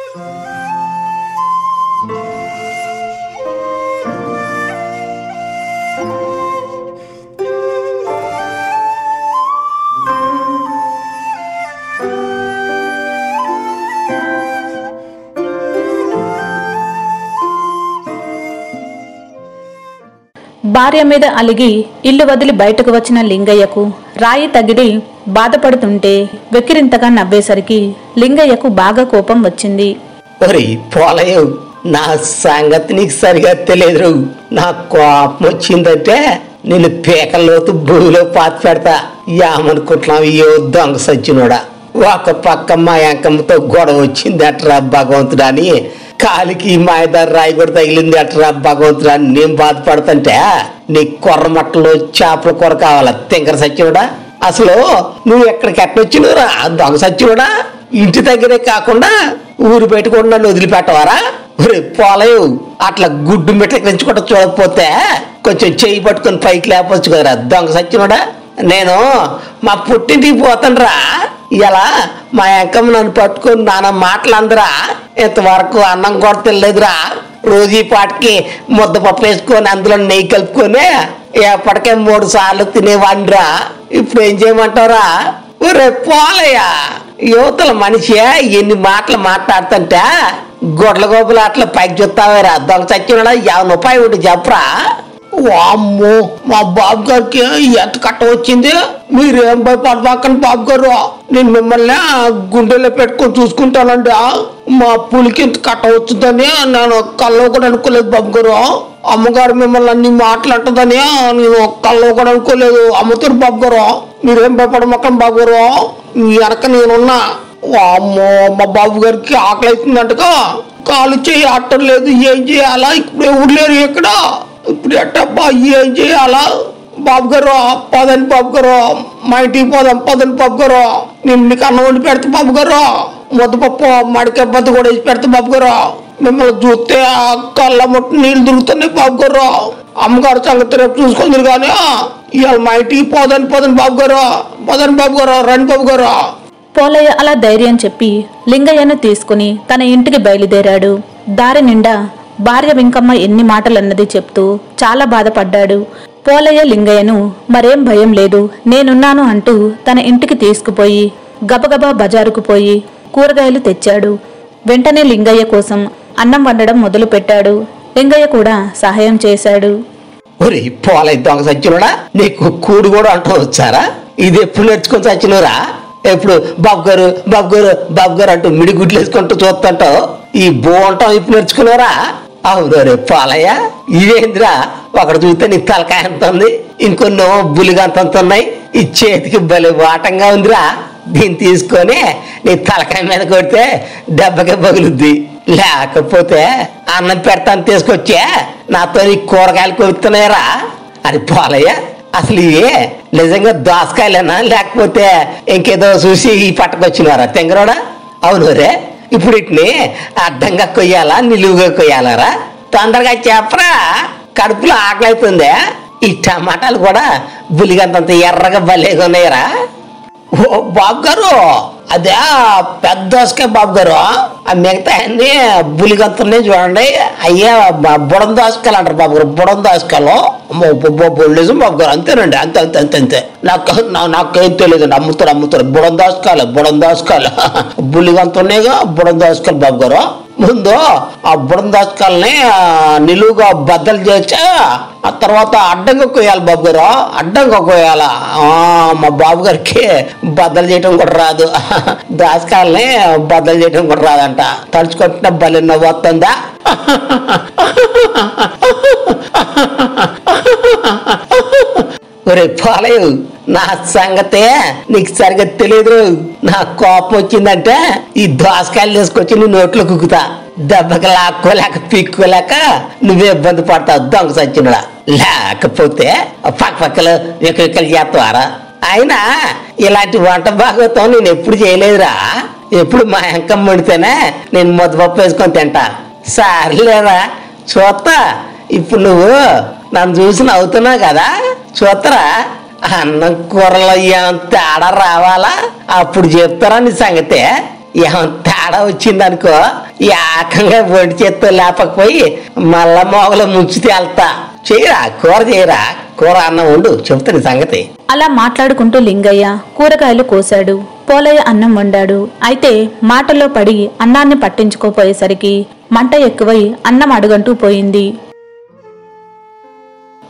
భార్య మీద అలిగి ఇల్లు వదిలి బయటకు వచ్చిన లింగయ్యకు రాయి తగిలి బాధపడుతుంటే వెక్కిరింతగా నవ్వేసరికి లింగయ్యకు బాగా కోపం వచ్చింది. నా సంగతి నీకు సరిగా తెలియదు. నా కోపం వచ్చిందంటే నేను పీకల్లోతు భూమిలో పాతి పెడతా. ఏమనుకుంటున్నావు ఏ దొంగ సచ్చినోడా? ఒక పక్క మా అంకమ్మతో గొడవ వచ్చింది అట్రా భగవంతుడా అని, కాలికి మాయదారి రాయి కూడా తగిలింది అట్రా భగవంతుడా అని నేను బాధపడుతుంటే నీ కొర్రమట్టలో చేపల కూర కావాలా తింకర సచ్చినోడా? అసలు నువ్వు ఎక్కడికి ఎట్టొచ్చినవురా దొంగ సచ్చినోడా? ఇంటి దగ్గరే కాకుండా ఊరు పెట్టుకుండా నన్ను వదిలిపెట్టవారా? పోలయు అట్లా గుడ్డు మెట్లకి పెంచుకుంటా చూడకపోతే కొంచెం చెయ్యి పట్టుకొని పైకి లేపొచ్చు కదరా దొంగ సచ్చినోడా? నేను మా పుట్టింటికి పోతానరా. ఇలా మా అంకమ్మ నన్ను పట్టుకొని నాన్న మాటలందరా ఇంతవరకు అన్నం కూడా తెలియదురా. రోజు ఈ పాటికి ముద్దపప్పు వేసుకొని అందులో నెయ్యి కలుపుకొని ఎప్పటికే 3 సార్లు తినేవాడిరా. ఇప్పుడు ఏం చేయమంటారా? ఒరే పోలయ్యా, యువతల మనిషి ఎన్ని మాటలు మాట్లాడుతుంటే గొడ్ల గోపులు అట్లా పైకి చూస్తావేరా దొంగ చచ్చినోడా? ఏమైనా ఉపాయం ఉంటే చెప్పరా? వామ్మో, మా బాబు గారికి ఎంత కట్ట వచ్చింది. మీరేం భయపడబాకండి బాబు గారు, నేను మిమ్మల్ని గుండెలో పెట్టుకొని చూసుకుంటానండి. మా పులికి ఇంత కట్ట వచ్చిందని నేను కల్లో కూడా అనుకోలేదు బాబు గారు. అమ్మగారు మిమ్మల్ని అన్ని మాట్లాడుతుందని నేను కల్లో కూడా అనుకోలేదు. అమ్ముతారు బాబు గారు, మీరేం భయపడమాకండి బాబు గారు, వెనక నేనున్నా. వామ్మో, మా బాబు గారికి ఆకలి అవుతుందంటగా, కాలు చేయి ఆటం లేదు. ఏం చేయాలా? ఇప్పుడు ఎవరు లేరు ఇక్కడ. ఇప్పుడు ఎట్టబ్బా ఏం చేయాలా? బాబు గారు పదండి బాబు గారు, మా ఇంటికి పోదాం పదండి బాబు గారు. నేను మీకు అన్నం వండి పెడతా బాబు గారు, ముద్దపప్పు మడికాయ బద్ద కూడా వేసి పెడతా బాబు గారు. మిమ్మల్ని చూస్తే కళ్ళ ముట్టు నీళ్ళు దొరుకుతున్నాయి బాబు గారు. అమ్మగారు సంగతి రేపు చూసుకుందరు కానీ ఇవాళ మా ఇంటికి పోదండి పదండి బాబు గారు, పదండి బాబు గారు, రండి బాబు గారు. పోలయ్య అలా ధైర్యం చెప్పి లింగయ్యను తీసుకుని తన ఇంటికి బయలుదేరాడు. దారి నిండా భార్య వెంకమ్మ ఎన్ని మాటలన్నది చెప్తూ చాలా బాధపడ్డాడు. పోలయ్య లింగయ్యను మరేం భయం లేదు నేనున్నాను అంటూ తన ఇంటికి తీసుకుపోయి గబగబా బజారుకు పోయి కూరగాయలు తెచ్చాడు. వెంటనే లింగయ్య కోసం అన్నం వండడం మొదలు పెట్టాడు. లింగయ్య కూడా సహాయం చేశాడు. పోలయ్య దొంగ సచ్చినోడా, నీకు కూడు కూడా అంటూ వచ్చారా? ఇది ఎప్పుడు నేర్చుకొని సచ్చినోరా? ఎప్పుడు బాబు గారు బాబు గారు బాబు గారు అంటూ మిడిగుడ్లు వేసుకుంటూ చూస్తుంటావు. ఈ బోంటాం ఇప్పుడు నేర్చుకున్నారా? అవును రే పాలయ్య, ఇదేంద్రా ఒకటి చూస్తే నీ తలకాయ ఎంత ఉంది, ఇంకొన్నో బులిగంత ఉన్నాయి, ఈ చేతికి భలే వాటంగా ఉందిరా. దీన్ని తీసుకొని నీ తలకాయ మీద కొడితే దెబ్బకే పగులుద్ది. లేకపోతే అన్నం పెడతాను తీసుకొచ్చే నాతో నీ కూరగాయలు కొడుతున్నాయరా? అది పాలయ్య, అసలు ఇవే నిజంగా దోసకాయలేనా లేకపోతే ఇంకేదో చూసి ఈ పట్టకొచ్చినారా తెంగరోడా? అవును రే, ఇప్పుడు వీటిని అడ్డంగా కొయ్యాలా నిలువుగా కొయ్యాలరా? తొందరగా చెప్పరా, కడుపులో ఆకలి అవుతుందే. ఈ టమాటాలు కూడా బులిగంతంత ఎర్రగా భలేగా ఉన్నాయరా. ఓ బాబు గారు, అదే పెద్ద దోసకాయ బాబు గారు, ఆ మిగతా అన్ని బులిగంతున్నాయి చూడండి, అయ్యే బుడం దోసకాయలు అంటారు బాబు గారు. బుడం దోసకాయలు నిజం బాబు గారు, అంతేనండి, అంతే అంతే అంతే అంతే. నాకేం తెలియదు, అమ్ముతారు బుడం దోసకాయలు బులిగంతున్నాయిగా బుడం దోసకాయలు బాబు గారు. ముందు ఆ బుడం దోసకాయలని నిలువుగా బద్దలు చేసి ఆ తర్వాత అడ్డంగా కొయ్యాలి బాబు గారు, అడ్డంగా కొయ్యాలా. మా బాబు గారికి బద్దలు చేయటం కూడా రాదు, దోసకాయలని బద్దలు చేయటం కూడా రాదంట. తడుచుకుంటున్న బలి నవ్వు వస్తుందా? ఒరే పాలయ్య, నా సంగతే నీకు సరిగా తెలియదు. నా కోపం వచ్చిందంటే ఈ దోసకాయలు తీసుకొచ్చి నీ నోట్లో కుక్కుతా. దెబ్బకి లాక్కోలేక పిక్కోలేక నువ్వే ఇబ్బంది పడతావు దొంగ సచ్చినడా. లేకపోతే పక్కలు వికలికలు చేస్తావారా? అయినా ఇలాంటి వంట భాగవతం నేను ఎప్పుడు చేయలేదురా. ఎప్పుడు మా అంకమ్మ వండితేనే నేను ముద్దపప్పు వేసుకొని తింటా. సర్లేరా చూస్తా. ఇప్పుడు నువ్వు నన్ను చూసి నవ్వుతున్నావు కదా, చూస్తారా అన్నం కూరలో ఏమంత తేడా రావాలా, అప్పుడు చెప్తారా నీ సంగతే. ఏమన్నా తేడా వచ్చిందనుకో ఏకంగా ఒంటి చేత్తో లేపకపోయి మళ్ళా మొగలు ముంచి తేల్తా. చేయరా కూర, చేయరా కూర, అన్నం వండు, చెప్తాను సంగతి. అలా మాట్లాడుకుంటూ లింగయ్య కూరగాయలు కోశాడు. పోలయ్య అన్నం వండాడు. అయితే మాటల్లో పడి అన్నాన్ని పట్టించుకోపోయేసరికి మంట ఎక్కువై అన్నం అడుగంటూ పోయింది.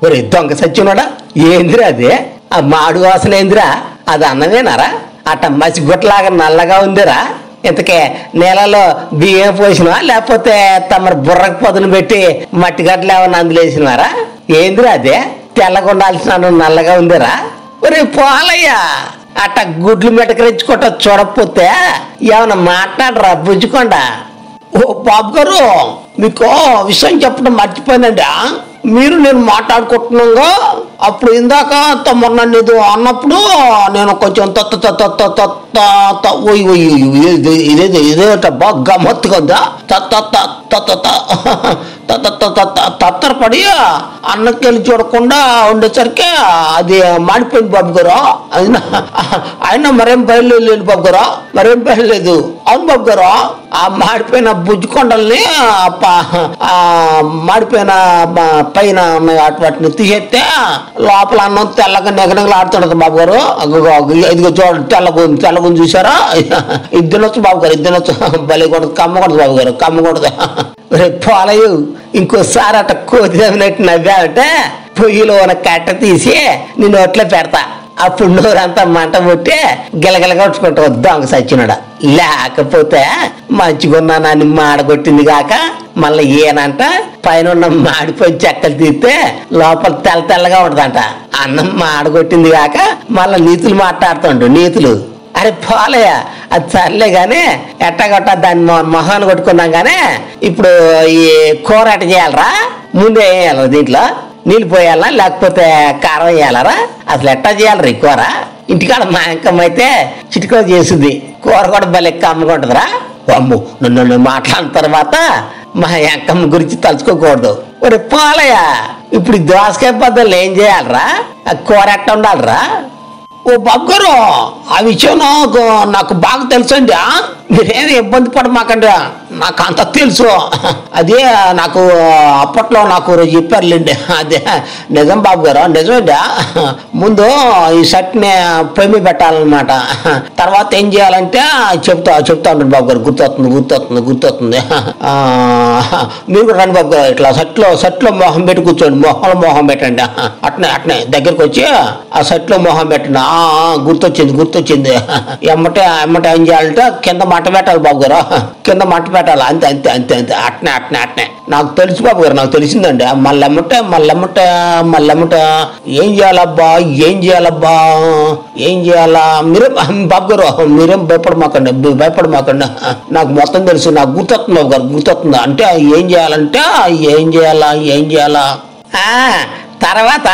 ఒరే దొంగ సచ్చినోడా, ఏందిరా అదే? ఆ మాడు వాసన ఏందిరా? అది అన్నమేనారా? అట్ట మసిగుట్టలాగా నల్లగా ఉందిరా? ఇంతకే నీళ్ళలో బియ్యం పోసినా లేకపోతే తమ బుర్రకు పొదను పెట్టి మట్టి గడ్డలు ఏమన్నా అందులేసినారా? ఏందిరా అదే? తెల్లగా ఉండాల్సిన నల్లగా ఉందిరా? ఒరే పోలయ్యా, అట్ట గుడ్లు మెటకరించుకోట చూడకపోతే ఏమన్నా మాట్లాడరా బుజ్జుకోండా? ఓ బాబు గారు, మీకు విషయం చెప్పడం మర్చిపోయిందండి. మీరు నేను మాట్లాడుకుంటున్నాగా, అప్పుడు ఇందాక తమ నన్ను ఇది అన్నప్పుడు నేను కొంచెం ఇదేటబ్బా గమ్మత్తుగా ఉందా? తత్తరపడి అన్నకెళ్ళి చూడకుండా ఉండేసరికి అది మాడిపోయింది బాబు గారు. అయినా మరేం బయలులేదు బాబు గారు, మరేం బయలులేదు. అవును బాబు గారు, ఆ మాడిపోయిన బుజ్జికొండల్ని మాడిపోయిన పైన వాటిని తీసేస్తే లోపల అన్నం తెల్లగా నెగనగలాడుతుంటది బాబు గారు. ఇదిగో చూడండి, తెల్లగుంది చూసారా? ఇది తినొచ్చు బాబు గారు, ఇది తినొచ్చు. బలి కొడదు, కమ్మకూడదు బాబు గారు, కమ్మకూడదు. రేపు పోలయ్యు ఇంకోసారి అట్ట కోతి నవ్వినట్టు నవ్వావంటే పొయ్యిలో ఉన్న కట్ట తీసి నేను నోట్లో పెడతా. అప్పుడు నోరంతా మంట పుట్టి గిలగిల కొట్టుకుంటావు దొంగ సచ్చినోడా. లేకపోతే మంచిగున్నా నన్ను మాడగొట్టింది కాక మళ్ళీ ఏనంట పైన ఉన్న మాడిపోయి చెక్కలు తీస్తే లోపల తెల్లగా ఉంటదంట. అన్నం మాడగొట్టింది కాక మళ్ళీ నీతులు మాట్లాడుతుండు, నీతులు. అరే పోలయ్య, అది సర్లే గానీ ఎట్టగొట్ట దాన్ని మొహాన్ని కొట్టుకున్నాం గానీ ఇప్పుడు ఈ కూర ఎట్ట చేయాలరా? ముందే వేయాలరా? దీంట్లో నీళ్ళు పోయాలా లేకపోతే కారం వేయాలరా? అసలు ఎట్టా చేయాలరా ఈ కూర? ఇంటికాడ మా అంకమ్మ అయితే చిటికో చేసింది, కూర కూడా భలే కమ్మకుంటుందిరా. అమ్ము, నన్ను మాట్లాడిన తర్వాత మా అంకమ్మ గురించి తలుచుకోకూడదు. ఒరే పోలయ్య, ఇప్పుడు దోసకాయ బద్దలు ఏం చేయాలరా? ఆ కూర ఎట్ట ఉండాలరా? ఓ బాబు గారు, ఆ విషయం నాకు బాగా తెలుసు అండి. మీరేమి ఇబ్బంది పడమాకండి, నాకు అంత తెలుసు. అదే నాకు అప్పట్లో నాకు చెప్పారులేండి. అదే నిజం బాబు గారు, నిజమేండి. ముందు ఈ షర్ట్ని పొయ్యి పెట్టాలన్నమాట. తర్వాత ఏం చేయాలంటే చెప్తా ఉంటాడు బాబు గారు. గుర్తొస్తుంది. మీరు కూడా రండి బాబు గారు, ఇట్లా షర్ట్లో మొహం పెట్టి కూర్చోండి. మొహంలో మొహం పెట్టండి. అట్నే దగ్గరకు వచ్చి ఆ షర్ట్లో మొహం పెట్టండి. గుర్తొచ్చింది. ఎమ్మటే ఏం చేయాలంటే కింద మంట పెట్టాలి బాబు గారు, కింద మంట పెట్టాలి. అంతే. అట్నే నాకు తెలుసు బాబు గారు, నాకు తెలిసిందండి. మళ్ళెమ్మటే ఏం చేయాలబ్బా? మీరే బాబు గారు, మీరేం భయపడమాకండి. నాకు మొత్తం తెలుసు, నాకు గుర్తొస్తుంది బాబు గారు, గుర్తొస్తుంది. అంటే ఏం చేయాలా? తర్వాత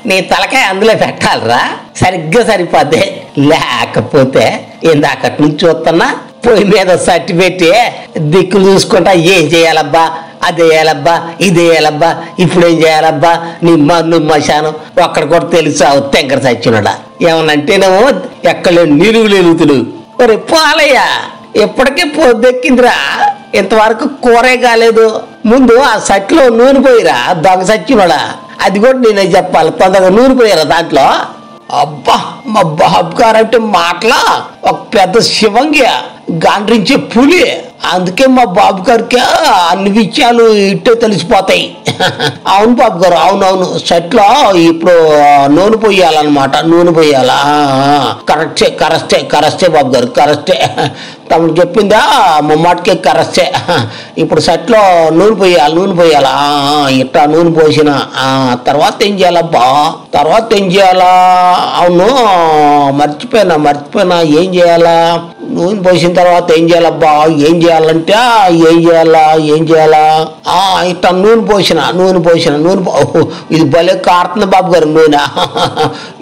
నీ తలకాయ అందులో పెట్టాలరా, సరిగ్గా సరిపోద్ది. లేకపోతే ఇందాకటి నుంచి చూస్తున్నా పొయ్యి మీద సట్టి పెట్టి దిక్కులు చూసుకుంటా ఏం చేయాలబ్బా, అదే వేయాలబ్బా, ఇదే వేయాలబ్బా, ఇప్పుడు ఏం చేయాలబ్బా, నీ మన్ను మశాను ఒక్కడ కూడా తెలుసు. తెంకర సచ్చినోడా, ఏమనంటేనేమో ఎక్కడ నిలుగుతుడు. మరి పోలయ్య, ఇప్పటికే పొద్దెక్కిందిరా, ఇంతవరకు కూరే కాలేదు. ముందు ఆ సట్లో నూనె పోయిరా దొంగ సచ్చినోడా. అది కూడా నేనే చెప్పాలి, తొందరగా నూనె పోయారా దాంట్లో. అబ్బా, మా బాబు గారు అంటే మాటలా ఒక పెద్ద శివంగి, గాండ్రించే పులి. అందుకే మా బాబు గారికి అన్ని విషయాలు ఇట్టే తెలిసిపోతాయి. అవును బాబు గారు, అవునవును. షర్ట్లో ఇప్పుడు నూనె పోయాలన్నమాట, నూనె పోయాలా? కరెస్టే బాబు గారు, కరెస్టే. తమకు చెప్పిందా ముమ్మాటికే కరెస్టే. ఇప్పుడు షర్ట్లో నూనె పోయాలా? ఇట్లా నూనె పోసిన తర్వాత ఏం చేయాలబ్బా? అవును, మర్చిపోయినా. ఏం చేయాలా? నూనె పోసిన తర్వాత ఏం చేయాలబ్బా? ఏం చేయాలంటే ఏం చేయాలా? ఇట్లా నూనె పోసిన ఇది భలే కారుతుంది బాబు గారు నూనె.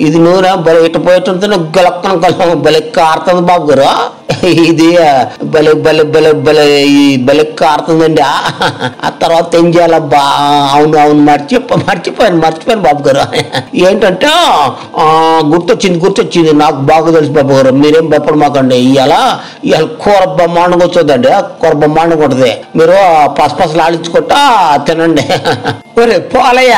ఇది నూనె భలే ఇట్ట పోయేటంతో గలక్కన భలే కారుతుంది బాబు గారు. ఇది భలే కారుతుందండి. ఆ తర్వాత ఏం చేయాలబ్బా? అవును మర్చిపోయి మర్చిపోయాను బాబు గారు. ఏంటంటే గుర్తొచ్చింది నాకు బాగా తెలుసు బాబు గారు. మీరేం భయపడమాకండి. ఇవాళ కూర బ్రహ్మాండంగా వచ్చేదండి. కూర బ్రహ్మాండంగా ఉంటుంది. మీరు పసపసలు ఆడించుకుంటా తినండి. ఒరే పోలయ్య,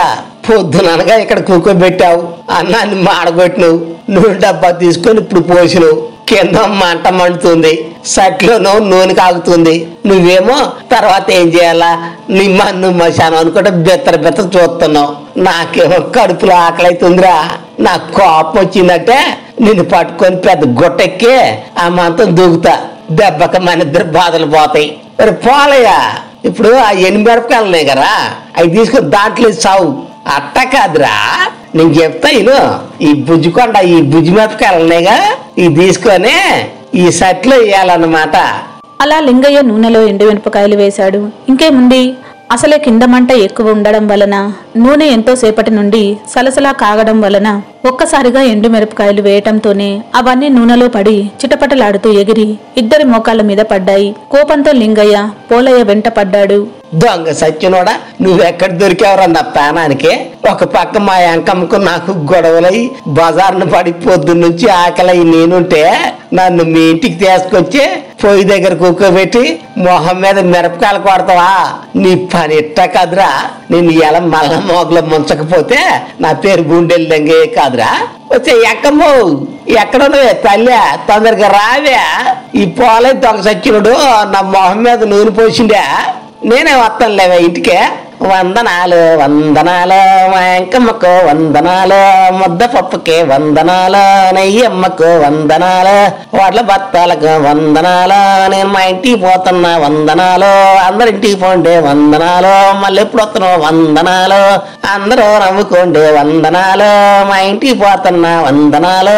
పొద్దుననగా ఇక్కడ కూకోబెట్టావు, అన్నాన్ని మాడగొట్టినవు, నూనె డబ్బా తీసుకొని ఇప్పుడు పోసినవు, కింద మంట మండుతుంది, సట్లోనో నూనె కాగుతుంది, నువ్వేమో తర్వాత ఏం చేయాలా నిమ్మన్ను మశానం అనుకుంటే బెత్తర చూస్తున్నావు. నాకేమో కడుపులో ఆకలి అవుతుందిరా. నాకు కోపం వచ్చిందంటే నిన్ను పట్టుకొని పెద్ద గుట్టెక్కి ఆ మంతం దూకుతా, దెబ్బకి మన ఇద్దరు బాధలు పోతాయి. మరి పోలయ్య, ఇప్పుడు ఆ మిరపకాయలున్నాయి కదా, అవి తీసుకొని దాంట్లో సావు. అట్ట కాదురా, నేను చెప్తా ఇను. ఈ బుజ్జి మిరపకాయలు ఉన్నాయిగా, ఇవి తీసుకొని ఈ సట్లో వేయాలన్నమాట. అలా లింగయ్య నూనెలో ఎండుమిరపకాయలు వేశాడు. ఇంకేముంది, అసలే కింద మంట ఎక్కువ ఉండడం వలన నూనె ఎంతో సేపటి నుండి సలసలా కాగడం వలన ఒక్కసారిగా ఎండుమిరపకాయలు వేయటంతోనే అవన్నీ నూనెలో పడి చిటపటలాడుతూ ఎగిరి ఇద్దరి మోకాళ్ళ మీద పడ్డాయి. కోపంతో లింగయ్య పోలయ్య వెంట పడ్డాడు. దొంగ సచ్చినోడా, నువ్వెక్కడ దొరికావురా నా ప్రాణానికి? ఒక పక్క మా అంకమ్మకు నాకు గొడవలై బజార్ను పడి పొద్దున్నుంచి ఆకలి నేనుంటే నన్ను మీ ఇంటికి తీసుకొచ్చి పొయ్యి దగ్గర కూకోబెట్టి మొహం మీద మిరపకాయలు కొడతావా? నీ పని ఇట్ట కాదురా. నేను ఎలా మల్ల మోగలో ముంచకపోతే నా పేరు గుండెలు దంగే కాదురా. వచ్చే ఎక్కమ్మో, ఎక్కడున్నవే తల్లి, తొందరగా రావే. ఈ పోలే దొంగ సచ్చినుడు నా మొహం మీద నూనె పోసిండే. నేనే వస్తాను లేవే ఇంటికే. వందనాలు మా అంకమ్మకు వందనాలు, ముద్దపప్పుకి వందనాలు, నెయ్యమ్మకు వందనాలు, వాట్ల బత్తాలకు వందనాలు, నేను మా ఇంటికి పోతున్నా వందనాలు, అందరింటికి పోండి వందనాలు, మళ్ళీ ఎప్పుడు వస్తున్నావు వందనాలు, అందరూ నవ్వుకోండి వందనాలు, మా ఇంటికి పోతున్నా వందనాలు.